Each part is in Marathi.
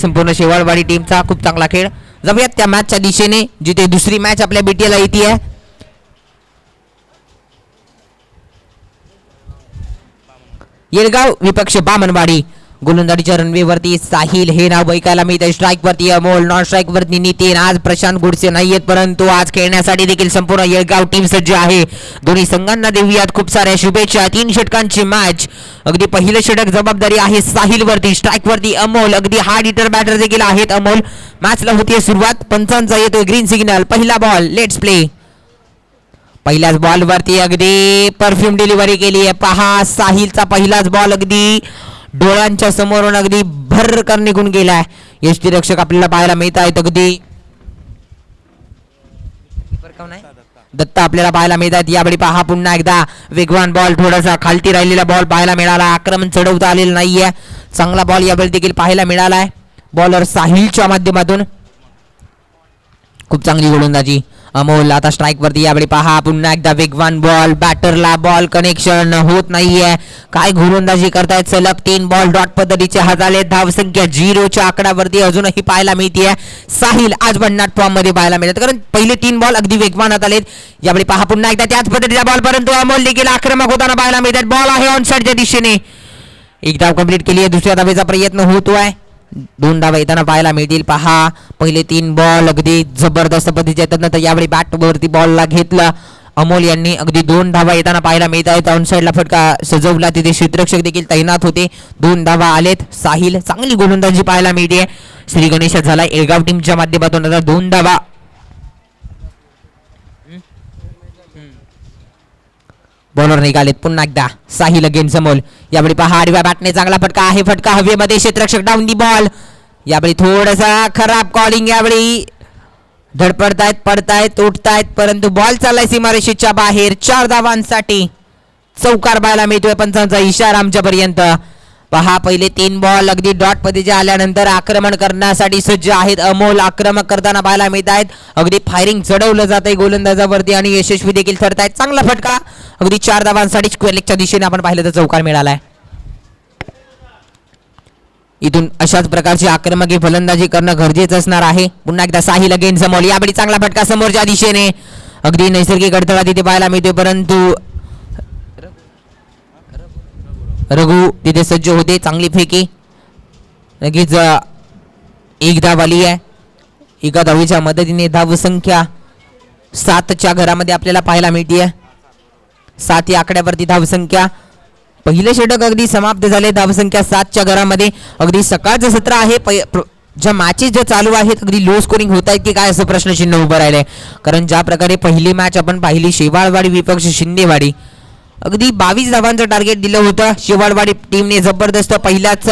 संपूर्ण शेवाळवाडी टीमचा खूप चांगला खेळ. जाऊयात त्या मॅचच्या दिशेने जिथे दुसरी मॅच आपल्या बीटीएल येते आहे. येळगाव विपक्ष बामणवाडी. गोलंदाजीच्या रनवेवरती साहिल हे नाव ऐकायला मिळते. स्ट्राईक वरती अमोल, नॉन स्ट्राईक वरती नितीन. आज प्रशांत गुडसे नाहीयेत परंतु आज खेळण्यासाठी देखील संपूर्ण येळगाव टीम सज्ज आहे. दोन्ही संघांना देऊयात खूप साऱ्या शुभेच्छा. 3 षटकांची मॅच. अगदी पहिलं षटक जबाबदारी आहे साहिल वरती. स्ट्राईक वरती अमोल. अगदी हार्ड हिटर बॅटर देखील आहेत अमोल. मॅचला होती सुरुवात. पंचांचा येतोय ग्रीन सिग्नल. पहिला बॉल. Let's play. पहिल्याच बॉल वरती अगदी परफ्यूम डिलिव्हरी केली आहे. पहा साहिलचा पहिलाच बॉल अगदी डोळ्यांच्या समोरून अगदी भरकन निघून गेलाय. यष्टीरक्षक आपल्याला पाहायला मिळत आहेत. अगदी दत्ता आपल्याला पाहायला मिळतात. यावेळी पहा पुन्हा एकदा वेगवान बॉल. थोडासा खालती राहिलेला बॉल पाहायला मिळाला. आक्रमण चढवता आलेलं नाहीये. चांगला बॉल यावेळी देखील पाहायला मिळालाय बॉलर साहिलच्या माध्यमातून. खूप चांगली गोलंदाजी अमोल. आता स्ट्राईक वरती यावेळी पहा पुन्हा एकदा वेगवान बॉल. बॅटरला बॉल कनेक्शन होत नाहीये. काय गोलंदाजी करतायत. सलग 3 बॉल डॉट पद्धतीचे हाताले. धावसंख्या 0च्या आकड्यावरती अजूनही पाहायला मिळते. साहिल आज भन्नाट फॉर्म मध्ये पाहायला मिळतात कारण पहिले 3 बॉल अगदी वेगवान हातालेत. यावेळी पहा पुन्हा एकदा त्याच पद्धतीचा बॉल परंतु अमोल देखील आक्रमक होताना पाहायला मिळतात. बॉल आहे ऑन साइडच्या दिशेने. एक धाव कंप्लीट केली आहे. दुसऱ्या धावेचा प्रयत्न होतोय. 2 धावा येताना पाहायला मिळतील. पहा पहिले 3 बॉल अगदी जबरदस्त पद्धतीचे आहेत. नंतर यावेळी बॅट वरती बॉलला घेतलं अमोल यांनी. अगदी 2 धावा येताना पाहायला मिळत आहेत. ऑन साइडला फटका सजवला. तिथे क्षेत्ररक्षक देखील तैनात होते. 2 धावा आलेत. साहिल चांगली गोलंदाजी पाहायला मिळते. श्री गणेश झाला येळगाव टीमच्या माध्यमातून. आता 2 धावा. बॉलर निघालेत. पुन्हा एकदा साहिल अगेन समोल. यावेळी पहा आडव्या बॅटने चांगला फटका आहे. फटका हवेमध्ये. क्षेत्ररक्षक डाऊन दी बॉल. यावेळी थोडासा खराब कॉलिंग. यावेळी धडपडतायत, पडतायत, उठतायत परंतु बॉल चाललाय सीमारेषेच्या बाहेर. 4 धावांसाठी चौकार पाहायला मिळतोय. पंचांचा इशारा आमच्यापर्यंत. पहा पहिले 3 बॉल अगदी डॉट पद्धतीचे आल्यानंतर आक्रमण करण्यासाठी सज्ज आहेत अमोल. आक्रमक करताना पाहायला मिळत आहेत. अगदी फायरिंग चढवलं जात आहे गोलंदाजावरती आणि यशस्वी देखील ठरतायत. चांगला फटका. अगदी 4 धावांसाठी स्क्वेअर लेगच्या दिशेने आपण पाहिलं तर चौकार मिळालाय. इथून अशाच प्रकारची आक्रमक फलंदाजी करणं गरजेचं असणार आहे. पुन्हा एकदा साहिल अगेन समोर. यावेळी चांगला फटका समोरच्या दिशेने. अगदी नैसर्गिक अडथळा तिथे पाहायला मिळतोय परंतु रघु तिथे सज्ज होते. चांगली फेकी. लगेच 1 धाव आली आहे. एका धावेच्या मदतीने धावसंख्या 7च्या घरामध्ये आपल्याला पाहायला मिळते. 7 या आकड्यावरती धावसंख्या. पहिले षटक अगदी समाप्त झाले. धावसंख्या 7च्या घरामध्ये. अगदी सकाळचं सत्र आहे. ज्या मॅचेस ज्या चालू आहेत अगदी लो स्कोरिंग होत आहेत की काय असं प्रश्नचिन्ह उभं राहिलंय. कारण ज्या प्रकारे पहिली मॅच आपण पाहिली शेवाळवाडी विपक्ष शिंदेवाडी अगदी 22 धावांचं टार्गेट दिलं होतं. शेवाळवाडी टीमने जबरदस्त पहिल्याच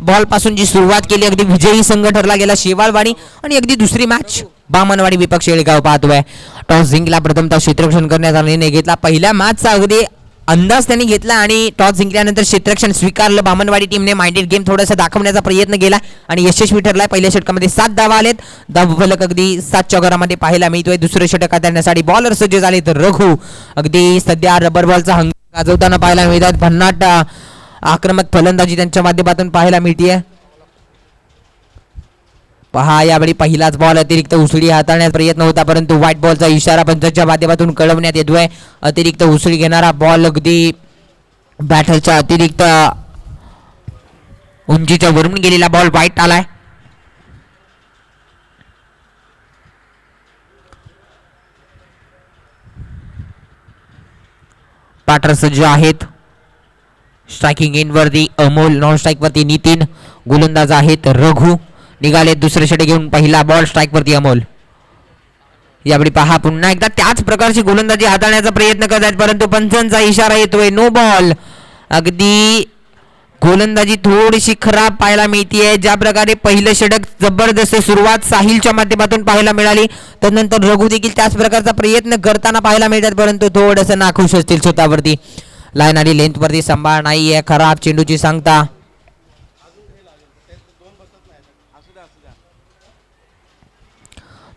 बॉल पासून जी सुरुवात केली अगदी विजयी संघ ठरला गेला शेवाळवाडी. आणि अगदी दुसरी मॅच बामणवाडी विपक्ष येळगाव पाहतोय. टॉस जिंकला. प्रथमतः क्षेत्ररक्षण करण्याचा निर्णय घेतला. पहिल्या मॅचचा अगदी अंदाज त्यांनी घेतला आणि टॉस जिंकल्यानंतर क्षेत्ररक्षण स्वीकारलं. बामणवाडी टीमने माइंडेड गेम थोडासा दाखवण्याचा प्रयत्न केला आणि यशस्वी ठरलाय. पहिल्या षटकामध्ये 7 धावा आलेत. धावफलक अगदी 7च्या घरामध्ये पाहायला मिळतोय. दुसरं षटक हाताळण्यासाठी बॉलर सज्ज झाले तर रघु अगदी सध्या रबर बॉलचा हंगाम गाजवताना पाहायला मिळतात. भन्नाट आक्रमक फलंदाजी त्यांच्या माध्यमातून पाहायला मिळते. पहा यावेळी पहिलाच बॉल अतिरिक्त उसळी हाताळण्याचा प्रयत्न होता परंतु व्हाईट बॉलचा इशारा पंचांच्या माध्यमातून कळवण्यात येतोय. अतिरिक्त उसळी घेणारा बॉल अगदी बॅटरच्या अतिरिक्त उंचीच्या वरून गेलेला बॉल व्हाईट आलाय. पाटर सज्ज आहेत. स्ट्रायकिंग एंड वरती अमोल. नॉन स्ट्राईक वरती नितीन. गोलंदाज आहेत रघु. निघाले दुसरे षटक घेऊन. पहिला बॉल स्ट्राईक वरती अमोल. यावेळी पहा पुन्हा एकदा त्याच प्रकारची गोलंदाजी हाताळण्याचा प्रयत्न करतात परंतु पंचांचा इशारा येतोय. No ball. अगदी गोलंदाजी थोडीशी खराब पाहायला मिळतीये. ज्या प्रकारे पहिलं षटक जबरदस्त सुरुवात साहिलच्या माध्यमातून पाहायला मिळाली त्यानंतर रघु देखील त्याच प्रकारचा प्रयत्न करताना पाहायला मिळतात परंतु थोडंसं नाखुश असतील स्वतःवरती. लाईन आणि लेंथ वरती सांभाळ नाहीये. खराब चेंडूची सांगता.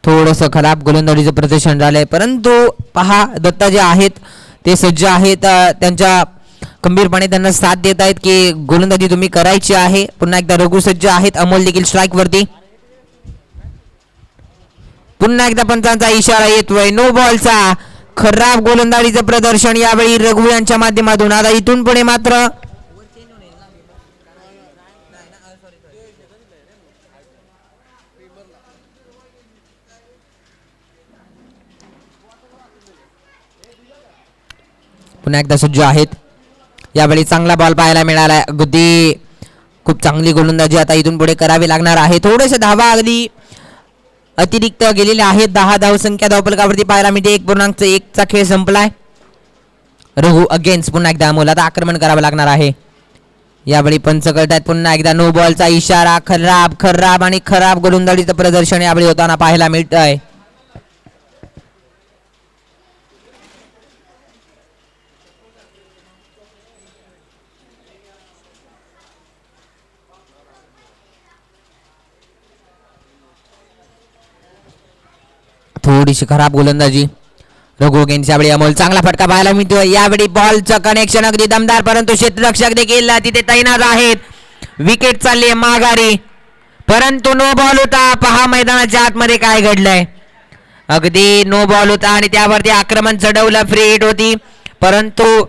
थोडंसं खराब गोलंदाजीचं प्रदर्शन झालंय परंतु पहा दत्ता जे आहेत ते सज्ज आहेत. त्यांच्या खंबीरपणे त्यांना साथ देत आहेत की गोलंदाजी तुम्ही करायची आहे. पुन्हा एकदा रघु सज्ज आहेत. अमोल देखील स्ट्राईक वरती. पुन्हा एकदा पंचांचा इशारा येतोय नो बॉलचा. खराब गोलंदाजीचं प्रदर्शन यावेळी रघु यांच्या माध्यमातून. आता इथून पुढे मात्र पुन्हा एकदा सज्ज आहेत. यावेळी चांगला बॉल पाहायला मिळाला. अगदी खूप चांगली गोलंदाजी आता इथून पुढे करावी लागणार आहे. थोडेसे धावा अगदी अतिरिक्त गेलेले आहेत. 10 धावसंख्या धावफलकावरती पाहायला मिळते. 1.1 चा खेळ संपलाय. रघु अगेन्स्ट पुन्हा एकदा अमोल. आता आक्रमण करावं लागणार आहे. यावेळी पंच कळतात. पुन्हा एकदा नो बॉलचा इशारा. खराब आणि खराब गोलंदाजीचं प्रदर्शन यावेळी होताना पाहायला मिळत आहे. थोडीशी खराब गोलंदाजी रघु अगेन्स्ट. यावेळी अमोल. चांगला फटका पाहायला मिळतोय. यावेळी बॉलचं कनेक्शन अगदी दमदार परंतु क्षेत्ररक्षक देखील तिथे तैनात आहेत. विकेट चालली माघारी परंतु नो बॉल होता. पहा मैदानाच्या आतमध्ये काय घडलंय. अगदी नो बॉल होता आणि त्यावरती आक्रमण चढवलं. फ्री हिट होती परंतु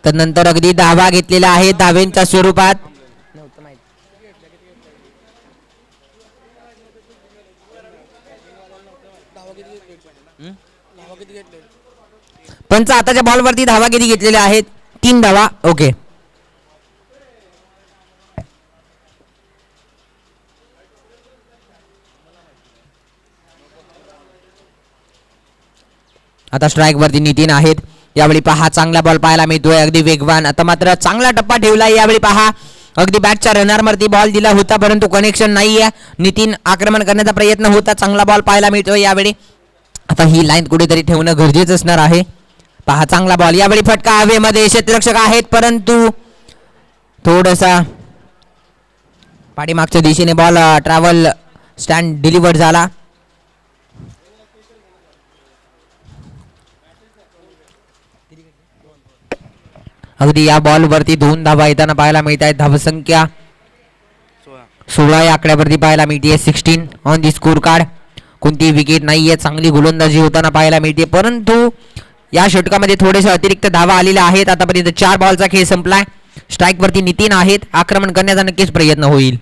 तदनंतर अगदी धावा घेतलेला आहे धावेंच्या स्वरूपात. पंच आताच्या बॉलवरती धावा किती घेतलेल्या आहेत. 3 धावा. ओके. आता स्ट्राईक वरती नितीन आहेत. यावेळी पहा चांगला बॉल पाहायला मिळतोय. अगदी वेगवान. आता मात्र चांगला टप्पा ठेवलाय. यावेळी पहा अगदी बॅटच्या रनरवरती बॉल दिला होता परंतु कनेक्शन नाहीये. नितीन आक्रमण करण्याचा प्रयत्न होता. चांगला बॉल पाहायला मिळतोय यावेळी. आता ही लाईन कुठेतरी ठेवणं गरजेचं असणार आहे. पहा चांगला बॉल. यावेळी फटका हवेमध्ये. क्षेत्ररक्षक आहेत परंतु थोडासा पाठीमागच्या दिशेने बॉल ट्रॅव्हल स्टँड डिलिव्हर्ड झाला. अगदी या बॉल वरती 2 धावा येताना पाहायला मिळत आहेत. धावसंख्या 16 या आकड्यावरती पाहायला मिळते. 16 ऑन दी स्कोर कार्ड. कोणती विकेट नाहीये. चांगली गोलंदाजी होताना पाहायला मिळते परंतु या षटकामध्ये थोडेसे अतिरिक्त धावा आलेल्या आहेत. आतापर्यंत 4 बॉलचा खेळ संपलाय. स्ट्राईक वरती नितीन आहेत. आक्रमण करण्याचा नक्कीच प्रयत्न होईल.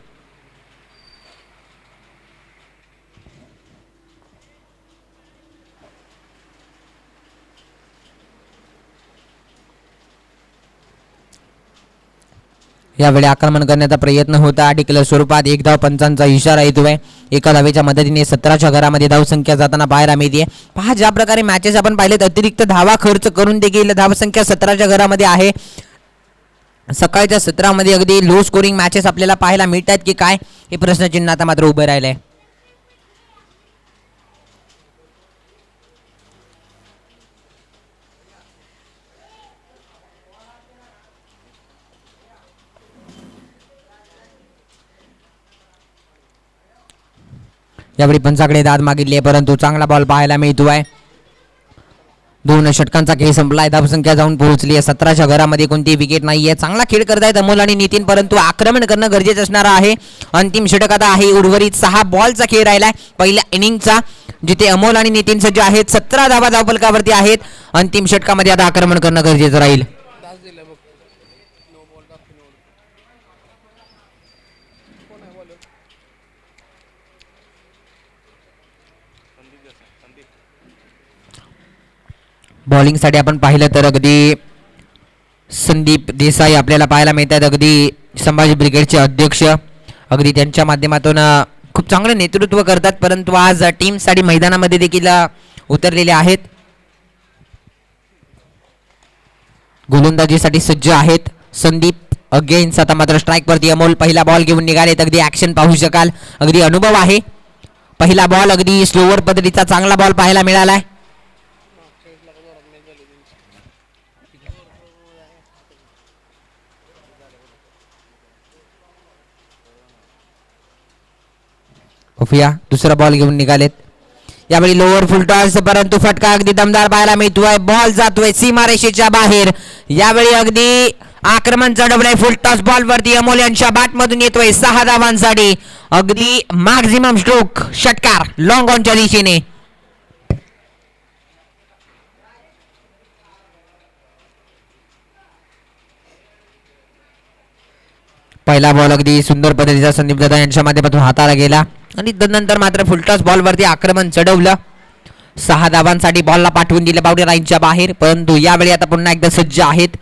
यावेळी आक्रमण करण्याचा प्रयत्न होता. डिक्लेअर स्वरूपात 1 धाव. पंचांचा इशारा येतोय. एका धावेच्या मदतीने 17च्या घरामध्ये धावसंख्या जाताना पाहायला मिळते. पहा ज्या प्रकारे मॅचेस आपण पाहिलेत अतिरिक्त धावा खर्च करून देखील धावसंख्या 17च्या घरामध्ये आहे. सकाळच्या सत्रामध्ये अगदी लो स्कोरिंग मॅचेस आपल्याला पाहायला मिळतात की काय हे प्रश्नचिन्ह आता मात्र उभे राहिले. यावेळी पंचाकडे दाद मागितली परंतु चांगला बॉल पाहायला मिळतोय. 2 षटकांचा खेळ संपलाय. धावसंख्या जाऊन पोहोचली आहे 17च्या घरामध्ये. कोणती विकेट नाहीये. चांगला खेळ करतायत अमोल आणि नितीन परंतु आक्रमण करणं गरजेचं असणार आहे. अंतिम षटक आता आहे. उर्वरित 6 बॉलचा खेळ राहिलाय पहिल्या इनिंगचा जिथे अमोल आणि नितीन सज्ज आहेत. 17 धावा धावफलकावरती आहेत. अंतिम षटकामध्ये आता आक्रमण करणं गरजेचं राहील. बॉलिंगसाठी आपण पाहिलं तर अगदी संदीप देसाई आपल्याला पाहायला मिळतात. अगदी संभाजी ब्रिगेडचे अध्यक्ष. अगदी त्यांच्या माध्यमातून खूप चांगलं नेतृत्व करतात परंतु आज टीमसाठी मैदानामध्ये देखील उतरलेले आहेत. गोलंदाजीसाठी सज्ज आहेत संदीप अगेन्स्ट. आता मात्र स्ट्राईक वरती अमोल. पहिला बॉल घेऊन निघालेत. अगदी ऍक्शन पाहू शकाल. अगदी अनुभव आहे. पहिला बॉल अगदी स्लोवर पद्धतीचा चांगला बॉल पाहायला मिळालाय. दुसरा बॉल घेऊन निघालेत. यावेळी लोअर फुल टॉस, परंतु फटका अगदी दमदार पाहायला मिळतोय. बॉल जातोय सीमारेषेच्या बाहेर. यावेळी अगदी आक्रमण चढवलंय. फुल टॉस बॉल वरती अमोल यांच्या बॅट मधून येतोय 6 धावांसाठी. अगदी मॅक्झिमम स्ट्रोक षटकार लॉंग ऑनच्या दिशेने. पहिला बॉल अगदी सुंदर पद्धतीचा संदीप दादा यांच्या माध्यमातून हाताला गेला आणि त्यानंतर मात्र फुलटॉस बॉलवरती आक्रमण चढवलं. 6 धावांसाठी बॉलला पाठवून दिलं बाउंड्री लाईनच्या बाहेर. परंतु यावेळी आता पुन्हा एकदा सज्ज आहेत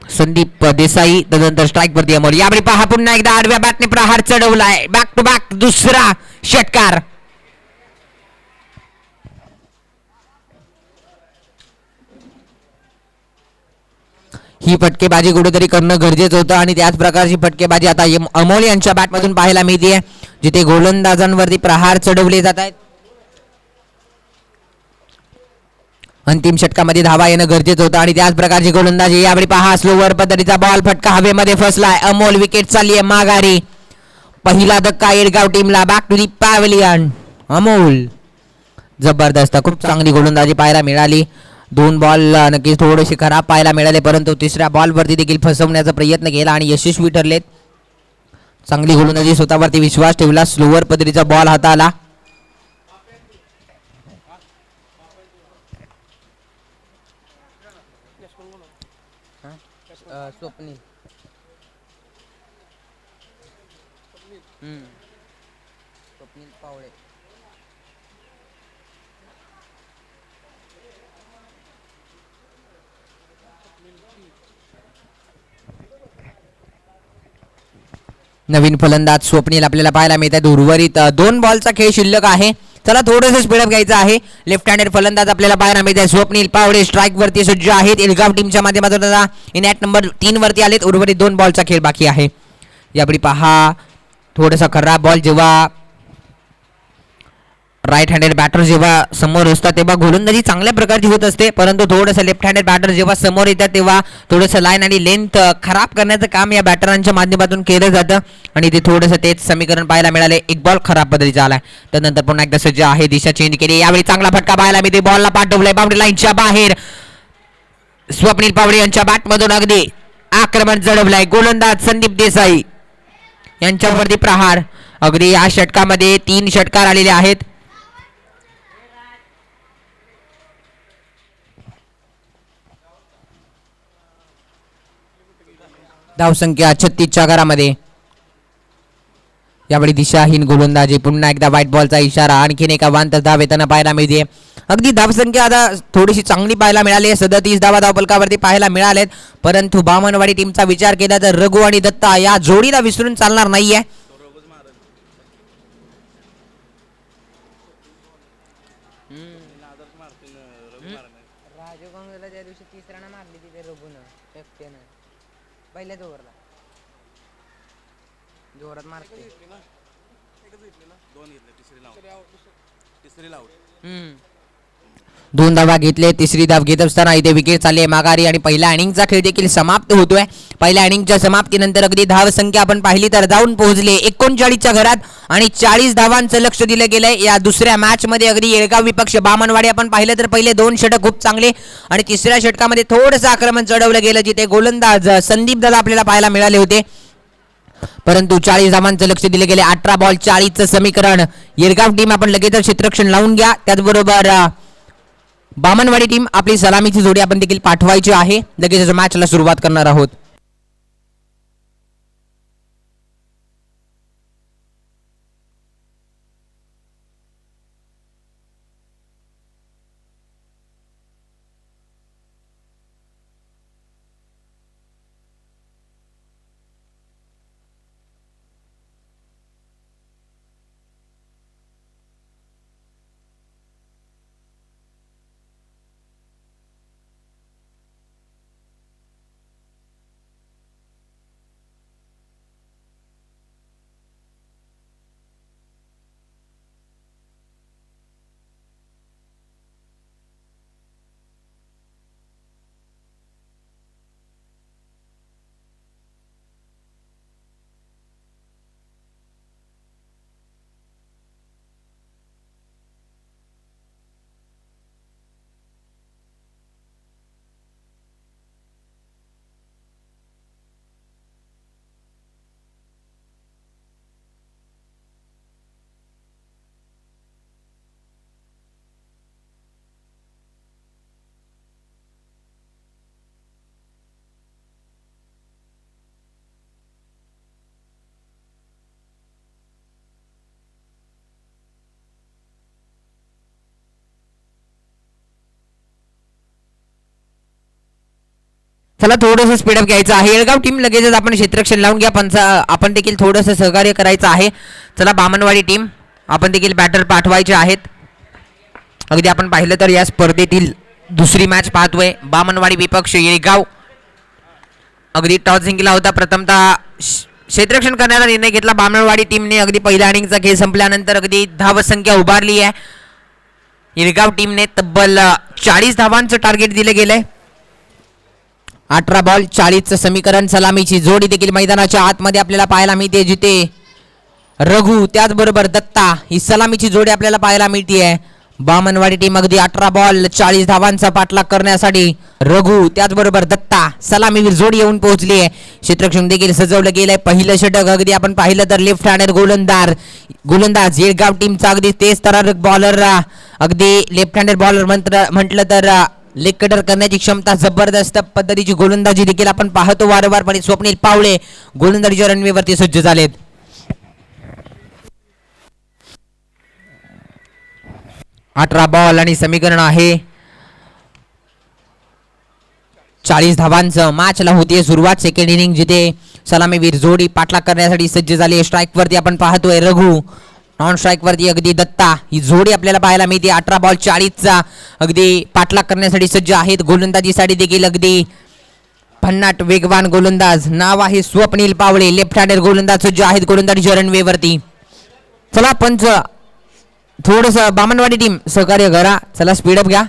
संदीप देसाई. त्यानंतर स्ट्राईक वरती अमोल. यावेळी पहा पुन्हा एकदा आडव्या बॅटने प्रहार चढवलाय. बॅक टू बॅक दुसरा षटकार. ही फटकेबाजी कुठेतरी करणं गरजेचं होतं आणि त्याच प्रकारची फटकेबाजी आता अमोल यांच्या बॅटमधून पाहायला मिळते, जिथे गोलंदाजांवरती प्रहार चढवले जात आहेत. अंतिम षटकामध्ये धावा येणं गरजेचं होतं आणि त्याच प्रकारची गोलंदाजी. यावेळी पहा स्लोवर पद्धतीचा बॉल फटका हवेमध्ये फसलाय. अमोल विकेट चालली आहे माघारी. पहिला धक्का येडगाव टीमला. Back to the pavilion. Amol जबरदस्त, खूप चांगली गोलंदाजी पाहायला मिळाली. 2 बॉल नक्कीच थोडेसे खराब पाहायला मिळाले, परंतु तिसऱ्या बॉलवरती देखील फसवण्याचा प्रयत्न केला आणि यशस्वी ठरलेत. चांगली गोलंदाजी, स्वतःवरती विश्वास ठेवला. स्लोवर पद्धतीचा बॉल हाताला. स्वप्नील पावळे. नवीन फलंदाज स्वप्नील आपल्याला पाहायला मिळत आहेत. उर्वरित 2 बॉलचा खेळ शिल्लक आहे. चला थोडंसं स्पीडअप घ्यायचं आहे. लेफ्ट हँडेड फलंदाज आपल्याला पाहायला मिळत आहे स्वप्नील पावडे. स्ट्राईक वरती सज्ज आहेत. एलगाव टीमच्या माध्यमातून इन ॲट नंबर 3 वरती आलेत. उर्वरित 2 बॉलचा खेळ बाकी आहे. यावेळी पहा थोडासा खराब बॉल जेव्हा राईट हँडेड बॅटर जेव्हा समोर असतात तेव्हा गोलंदाजी चांगल्या प्रकारची होत असते, परंतु थोडंसं लेफ्ट हँडेड बॅटर जेव्हा समोर येतात तेव्हा थोडंसं लाईन आणि लेंथ खराब करण्याचं काम या बॅटरांच्या माध्यमातून केलं जातं आणि ते थोडंसं तेच समीकरण पाहायला मिळाले. एक बॉल खराब पद्धतीचा आलाय. त्यानंतर पुन्हा एकदा सज्ज आहे. दिशा चेंज केली. यावेळी चांगला फटका पाहायला मिळते. बॉलला पाठवलंय बाउंड्री लाईनच्या बाहेर. स्वप्नील पावडे यांच्या बॅटमधून अगदी आक्रमण चढवलंय. गोलंदाज संदीप देसाई यांच्यावरती प्रहार. अगदी या षटकामध्ये 3 षटकार आलेले आहेत. धावसंख्या 36च्या घरामध्ये. यावेळी दिशाहीन गोलंदाजी. पुन्हा एकदा व्हाईट बॉलचा इशारा. आणखीन एका वांतर धाव येताना पाहायला मिळते. अगदी धावसंख्या आता थोडीशी चांगली पाहायला मिळाली. 37 धावा धावफलकावरती पाहायला मिळालेत, परंतु बामणवाडी टीमचा विचार केला तर रघु आणि दत्ता या जोडीला विसरून चालणार नाहीये. त्या दिवशी 30 रन मारली तिथे रघुनं पहिल्याच ओव्हरला जोरात मारते. 2 धावा घेतले. तिसरी धाव घेत असताना इथे विकेट चालली आहे माघारी आणि पहिल्या इनिंगचा खेळ देखील समाप्त होतोय. पहिल्या इनिंगच्या समाप्तीनंतर अगदी धाव संख्या आपण पाहिली तर जाऊन पोहोचले 39च्या घरात आणि 40 धावांचं लक्ष दिलं गेलंय. या दुसऱ्या मॅच मध्ये अगदी येळगाव विपक्ष बामणवाडी आपण पाहिलं तर पहिले 2 षटक खूप चांगले आणि तिसऱ्या षटकामध्ये थोडंसं आक्रमण चढवलं गेलं, जिथे गोलंदाज संदीप दादा आपल्याला पाहायला मिळाले होते, परंतु 40 धावांचं लक्ष दिले गेले. 18 बॉल 40चं समीकरण. येळगाव टीम आपण लगेच क्षेत्ररक्षण लावून घ्या. त्याचबरोबर बामणवाडी टीम आपली सलामीची जोडी आपण देखील पाठवायची आहे. लगेच मॅचला सुरुवात करणार आहोत. चला थोडंसं स्पीडअप घ्यायचं आहे. येळगाव टीम लगेचच आपण क्षेत्ररक्षण लावून घ्या. पण आपण देखील थोडंसं सहकार्य करायचं आहे. चला बामणवाडी टीम आपण देखील बॅटर पाठवायचे आहेत. अगदी आपण पाहिलं तर या स्पर्धेतील दुसरी मॅच पाहतोय. बामणवाडी विपक्ष येळगाव. अगदी टॉस जिंकला होता. प्रथमतः क्षेत्ररक्षण करण्याचा निर्णय घेतला बामणवाडी टीमने. अगदी पहिल्या इनिंगचा खेळ संपल्यानंतर अगदी धावसंख्या उभारली आहे. येळगाव टीमने तब्बल 40 धावांचं टार्गेट दिलं गेलंय. 18 बॉल 40चं समीकरण. सलामीची जोडी देखील मैदानाच्या आतमध्ये आपल्याला पाहायला मिळते, जिथे रघु त्याचबरोबर दत्ता ही सलामीची जोडी आपल्याला पाहायला मिळते. बामणवाडी टीम अगदी 18 बॉल 40 धावांचा पाठलाग करण्यासाठी रघु त्याचबरोबर दत्ता सलामीवीर जोडी येऊन पोहोचली आहे. क्षेत्ररक्षण देखील सजवलं गेलंय. पहिलं षटक अगदी आपण पाहिलं तर लेफ्ट हँडर गोलंदाज येळगाव टीमचा अगदी तेज तरारक बॉलर. अगदी लेफ्ट हँडर बॉलर म्हटलं तर लेग कटर करण्याची क्षमता जबरदस्त पद्धतीची गोलंदाजी देखील आपण पाहतो वारंवारपणे. स्वप्नील पावळे गोलंदाजीच्या रणनीतीवरती सज्ज झालेत. अठरा बॉल आणि समीकरण आहे 40 धावांचं. मॅचला होतीये सुरुवात. सेकंड इनिंग जिथे सलामीवीर जोडी पाठलाग करण्यासाठी सज्ज झाली. स्ट्राईक वरती आपण पाहतोय रघु, नॉन स्ट्राईक वरती अगदी दत्ता ही जोडी आपल्याला पाहायला मिळते. 18 बॉल 40चा अगदी पाठलाग करण्यासाठी सज्ज आहेत. गोलंदाजीसाठी देखील अगदी भन्नाट वेगवान गोलंदाज नाव आहे स्वप्नील पावळे. लेफ्ट हँडर गोलंदाज सज्ज आहेत गोलंदाजीच्या रणवेवरती. चला पंच थोडस बामणवाडी टीम सहकार्य करा. चला स्पीडअप घ्या.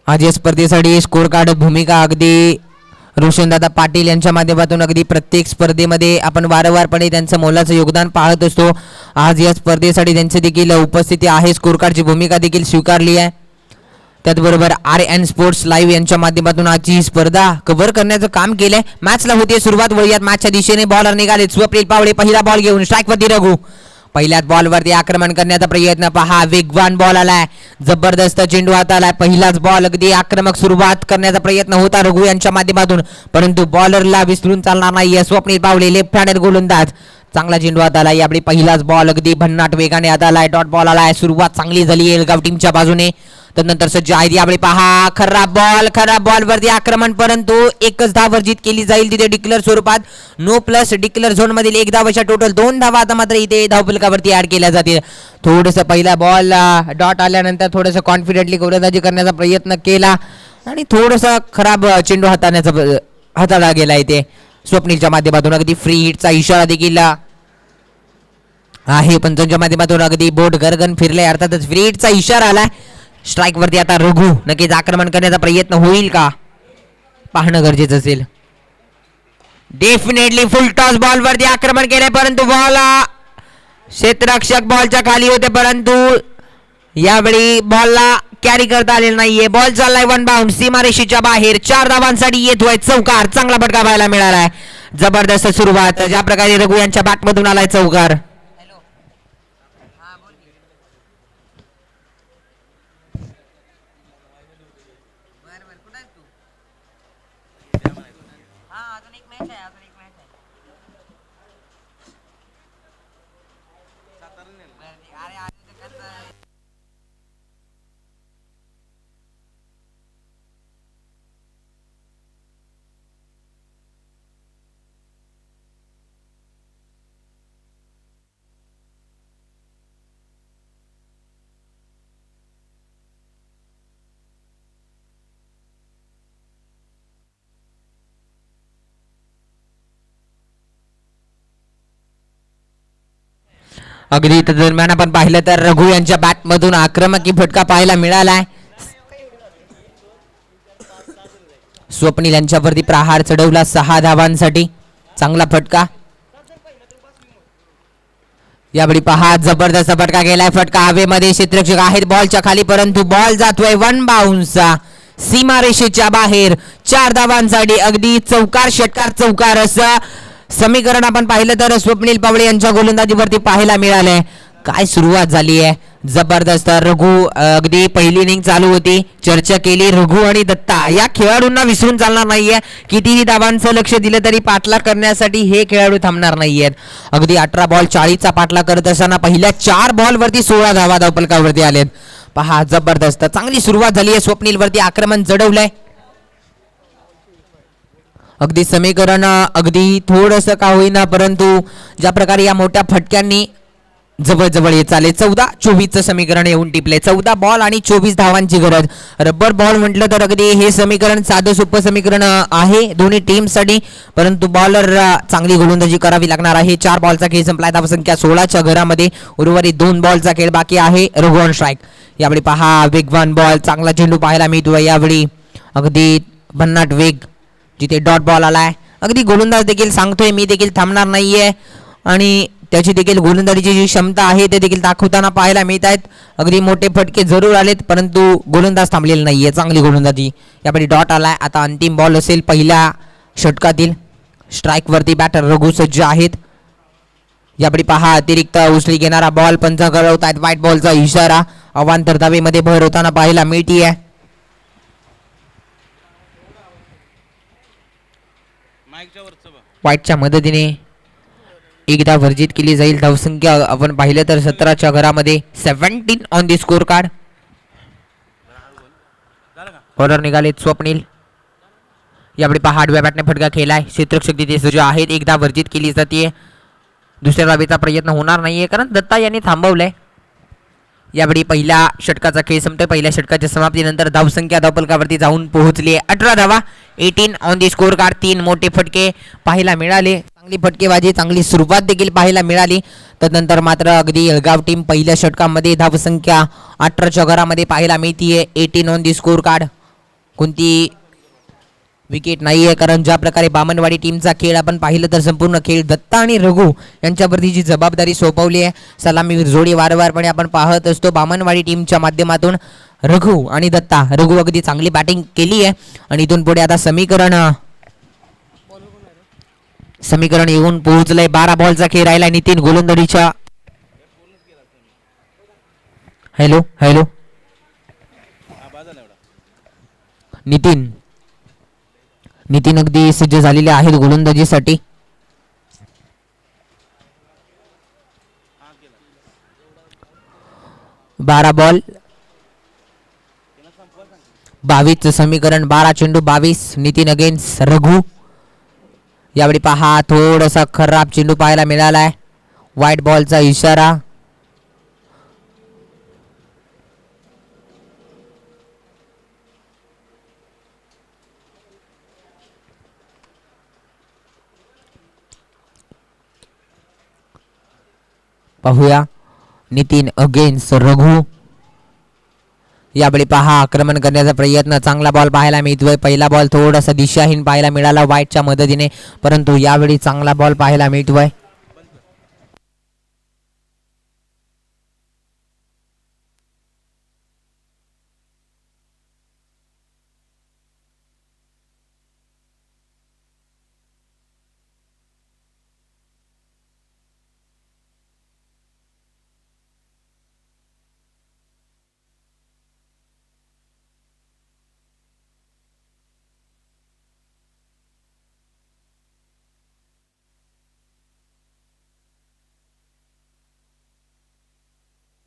आज या स्पर्धेसाठी स्कोर कार्ड भूमिका अगदी रोशनदादा पाटील यांच्या माध्यमातून अगदी प्रत्येक स्पर्धेमध्ये आपण वारंवारपणे त्यांचं मोलाचं योगदान पाहत असतो. आज या स्पर्धेसाठी त्यांची देखील उपस्थिती आहे. स्कोर कार्डची भूमिका देखील स्वीकारली आहे. त्याचबरोबर RN स्पोर्ट्स लाईव्ह यांच्या माध्यमातून आजची ही स्पर्धा कव्हर करण्याचं काम केलंय. मॅचला होती सुरुवात. वळूयात मॅचच्या दिशेने. बॉलर निघाले स्वप्नील पावळे. पहिला बॉल घेऊन स्ट्राईकवरती रघु. पहिल्याच बॉलवरती आक्रमण करण्याचा प्रयत्न पहा. वेगवान बॉल आलाय. जबरदस्त चेंडू हात आलाय. पहिलाच बॉल अगदी आक्रमक सुरुवात करण्याचा प्रयत्न होता रघु यांच्या माध्यमातून, परंतु बॉलरला विसरून चालणार नाही. स्वप्नील पावळे लेफ्ट हँडर गोलंदाज. चांगला चेंडू हात आलाय. यावेळी पहिलाच बॉल अगदी भन्नाट वेगाने हात आलाय. डॉट बॉल आलाय. सुरुवात चांगली झाली येळगाव टीमच्या बाजूने. त्यानंतर सज्ज आहे. यावेळी पहा खराब बॉल वरती आक्रमण, परंतु एकच धाव वर्जित केली जाईल तिथे डिक्लेअर स्वरूपात. नो प्लस डिक्लेअर झोन मधील एक धावाच्या टोटल 2 धावा आता मात्र इथे धावफलकावरती ऍड केल्या जातील. थोडस पहिला बॉल डॉट आल्यानंतर थोडस कॉन्फिडेंटली गोलंदाजी करण्याचा प्रयत्न केला आणि थोडस खराब चेंडू हाताळला गेला इथे स्वप्नीलच्या माध्यमातून. अगदी फ्री हिटचा इशारा देखील आहे पंचांच्या माध्यमातून. अगदी बोट गरगन फिरले, अर्थातच फ्री हिटचा इशारा आलाय. स्ट्राईक वरती आता रघु. नक्कीच आक्रमण करण्याचा प्रयत्न होईल का पाहणं गरजेचं असेल. डेफिनेटली फुल टॉस बॉल वरती आक्रमण केले, परंतु बॉल क्षेत्ररक्षक बॉलच्या खाली होते, परंतु यावेळी बॉलला कॅरी करता आलेला नाहीये. बॉल चाललाय वन बाउंड सीमारेषेच्या बाहेर. 4 धावांसाठी येतोय चौकार. चांगला फटका पाहायला मिळालाय. जबरदस्त सुरुवात ज्या प्रकारे रघु यांच्या बॅटमधून आलाय चौकार. अगदी दरम्यान आपण पाहिलं तर रघु यांच्या बॅटमधून आक्रमक फटका पाहायला मिळालाय. स्वप्नील यांच्यावरती प्रहार चढवला 6 धावांसाठी. चांगला फटका. यावेळी पहा जबरदस्त फटका गेलाय. फटका हवेमध्ये. क्षेत्ररक्षक आहेत बॉलच्या खाली, परंतु बॉल जातोय वन बाउन्सचा सीमारेषेच्या बाहेर. 4 धावांसाठी अगदी चौकार षटकार चौकार असं समीकरण आपण पाहिलं तर स्वप्नील पावळे यांच्या गोलंदाजीवरती पाहायला मिळालंय. काय सुरुवात झाली आहे. जबरदस्त रघु अगदी पहिली इनिंग चालू होती. चर्चा केली रघु आणि दत्ता या खेळाडूंना विसरून चालणार नाहीये. कितीही धावांचं लक्ष दिलं तरी पाठलाग करण्यासाठी हे खेळाडू थांबणार नाहीयेत. अगदी 18 बॉल 40चा पाठलाग करत असताना पहिल्या 4 बॉलवरती 16 धावा धावफलकावरती आलेत. पहा जबरदस्त चांगली सुरुवात झाली आहे. स्वप्नील वरती आक्रमण जडवलंय. अगदी समीकरण अगदी थोडंसं का होईना परंतु ज्या प्रकारे या मोठ्या फटक्यांनी जवळ जवळ येत चाले 14-24चं समीकरण येऊन टिपले. 14 बॉल आणि 24 धावांची गरज. रब्बर बॉल म्हटलं तर अगदी हे समीकरण साधं सोपं समीकरण आहे दोन्ही टीमसाठी, परंतु बॉलर चांगली गोलंदाजी करावी लागणार आहे. 4 बॉलचा खेळ संपलाय. धावसंख्या 16च्या घरामध्ये. उर्वरित 2 बॉलचा खेळ बाकी आहे. Raghu on strike. यावेळी पहा वेगवान बॉल चांगला चेंडू पाहायला मिळतो. यावेळी अगदी भन्नाट वेग जिथे डॉट बॉल आलाय. अगदी गोलंदाज देखील सांगतोय मी देखील थांबणार नाहीये आणि त्याची देखील गोलंदाजीची जी क्षमता आहे ते देखील दाखवताना पाहायला मिळत आहेत. अगदी मोठे फटके जरूर आलेत परंतु गोलंदाज थांबलेला नाहीये. चांगली गोलंदाजी. यावेळी डॉट आलाय. आता अंतिम बॉल असेल पहिल्या षटकातील. स्ट्राईकवरती बॅटर रघु सज्ज आहेत. यावेळी पहा अतिरिक्त उचली घेणारा बॉल पंच कळवत आहेत. व्हाईट बॉलचा इशारा. अवांतर धावेमध्ये भर होताना पाहायला मिळतीये. व्हाईटच्या मदतीने एकदा वर्जित केली जाईल. धावसंख्या आपण पाहिलं तर 17च्या घरामध्ये 17 on the score card. Bowler निघालेत स्वप्नील. यावेळी पहा आडव्या बॅटने फटका खेळलाय. क्षेत्ररक्षक तिथे सज्ज आहेत. एकदा वर्जित केली जाते. दुसऱ्या धावेचा प्रयत्न होणार नाहीये कारण दत्ता यांनी थांबवलंय. यावेळी पहिल्या षटकाचा खेळ संपतोय. पहिल्या षटकाच्या समाप्तीनंतर धावसंख्या धावफलकावरती जाऊन पोहोचली. 18 धावा. 18 ऑन दी स्कोर कार्ड. 3 मोठे फटके पाहायला मिळाले. चांगली फटकेबाजी चांगली सुरुवात देखील पाहायला मिळाली. तदनंतर मात्र अगदी येळगाव टीम पहिल्या षटकामध्ये धावसंख्या 18च्या घरामध्ये पाहायला मिळतीये. 18 ऑन दी स्कोर कार्ड. कोणती विकेट नाही आहे कारण ज्या प्रकारे बामणवाडी टीमचा खेळ आपण पाहिलं तर संपूर्ण खेळ दत्ता आणि रघु यांच्यावरती जी जबाबदारी सोपवली आहे. सलामीवीर जोडी वारंवारपणे आपण पाहत असतो बामणवाडी टीमच्या माध्यमातून. रघु आणि दत्ता. रघु अगदी चांगली बॅटिंग केली आहे आणि इथून पुढे आता समीकरण येऊन पोहोचलंय. 12 बॉलचा खेळ राहिला. नितीन गोलंदाजीच्या. हॅलो हॅलो नितीन अगदी सज्ज झालेले आहेत गोलंदाजीसाठी. बारा बॉल 22चं समीकरण. 12 चेंडू 22. नितीन अगेन्स्ट रघु. यावेळी पहा थोडासा खराब चेंडू पाहायला मिळालाय. व्हाईट बॉलचा इशारा. पाहूया नितीन अगेन्स्ट रघु. यावेळी पहा आक्रमण करण्याचा प्रयत्न. चांगला बॉल पाहायला मिळतोय. पहिला बॉल थोडासा दिशाहीन पाहायला मिळाला व्हाईटच्या मदतीने परंतु यावेळी चांगला बॉल पाहायला मिळतोय.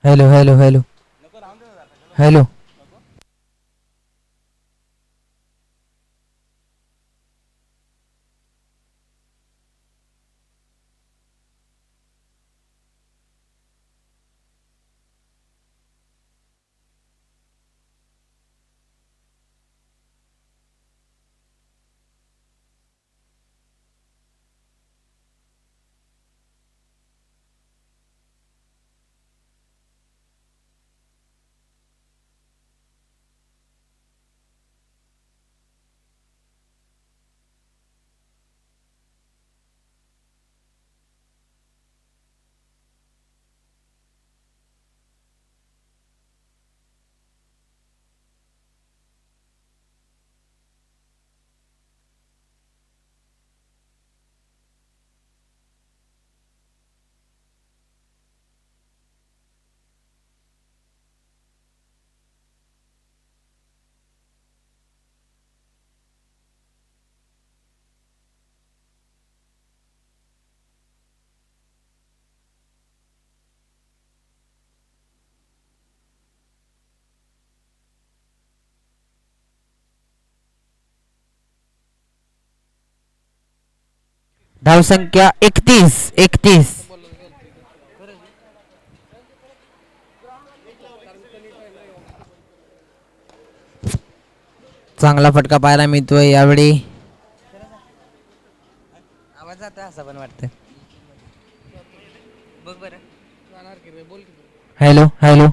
हॅलो हॅलो हॅलो हॅलो धावसंख्या 31. चांगला फटका पाहायला मिळतोय यावेळी. आवाज जातोय असं पण वाटतं. बघ बरं. Hello hello.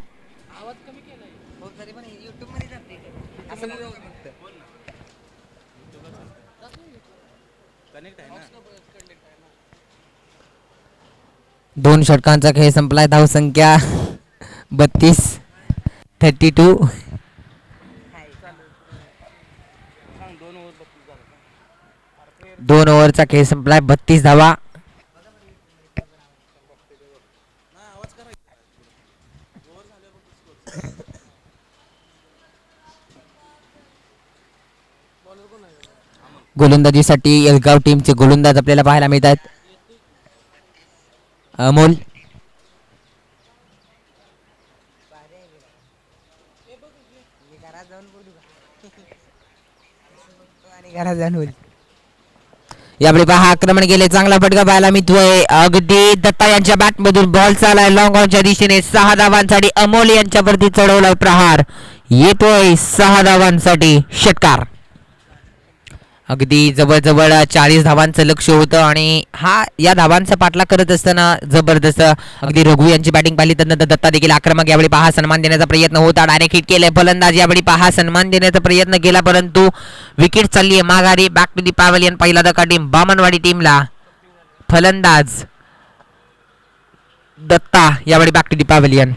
दोन षटकांचा खेळ संपलाय. धावसंख्या 32. दोन ओव्हरचा खेळ संपलाय. 32 धावा. गोलंदाजीसाठी एलगाव टीमचे गोलंदाज आपल्याला पाहायला मिळतात. अमोल. यावेळी पहा आक्रमण केले. चांगला फटका पाहायला मिळतोय. अगदी दत्ता यांच्या बॅट मधून बॉल चालाय लॉंग ऑनच्या दिशेने. 6 धावांसाठी अमोल यांच्यावरती चढवलाय प्रहार. येतोय 6 धावांसाठी षटकार. अगदी जवळजवळ 40 धावांचं लक्ष होतं आणि या धावांचा पाठलाग करत असताना जबरदस्त अगदी रघु यांची बॅटिंग पाहिली तर दत्ता देखील आक्रमक. यावेळी पहा सन्मान देण्याचा प्रयत्न होता. डायरेक्ट हिट केलाय फलंदाज. यावेळी पहा सन्मान देण्याचा प्रयत्न केला परंतु विकेट चालली आहे माघारी. Back to the pavilion. पहिला धक्का टीम बामणवाडी टीमला. फलंदाज दत्ता यावेळी back to the pavilion.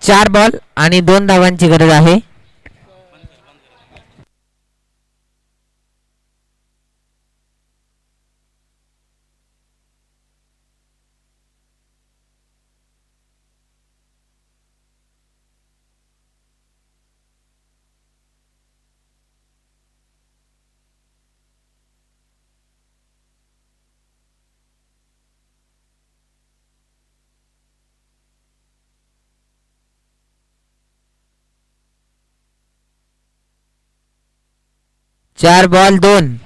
4 ball आणि 2 धावांची गरज आहे. चार बॉल 2.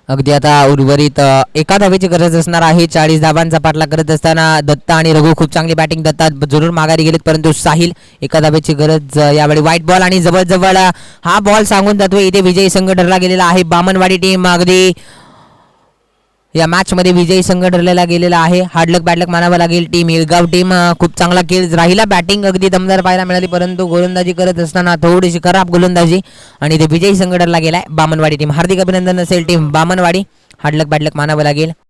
अगदी आता उर्वरित एका धावेची गरज असणार आहे. 40 धावांचा पाठलाग करत असताना दत्ता आणि रघु खूप चांगली बॅटिंग. दत्ता जरूर माघारी गेलेत परंतु साहिल एका धावेची गरज. यावेळी वाईट बॉल आणि जवळजवळ हा बॉल सांगून जातो इथे विजयी संघ ठरला गेलेला आहे. बामणवाडी टीम अगदी या मॅच मध्ये विजयी संघ ठरलेला गेलेला आहे. हार्डलक बॅडलक मानावं लागेल. टीम येळगाव टीम खूप चांगला खेळ राहिला. बॅटिंग अगदी दमदार पाहायला मिळाली परंतु गोलंदाजी करत असताना थोडीशी खराब गोलंदाजी आणि ते विजयी संघ ठरला गेलाय बामणवाडी टीम. हार्दिक अभिनंदन असेल टीम बामणवाडी. हार्डलक बॅडलक मानावं लागेल.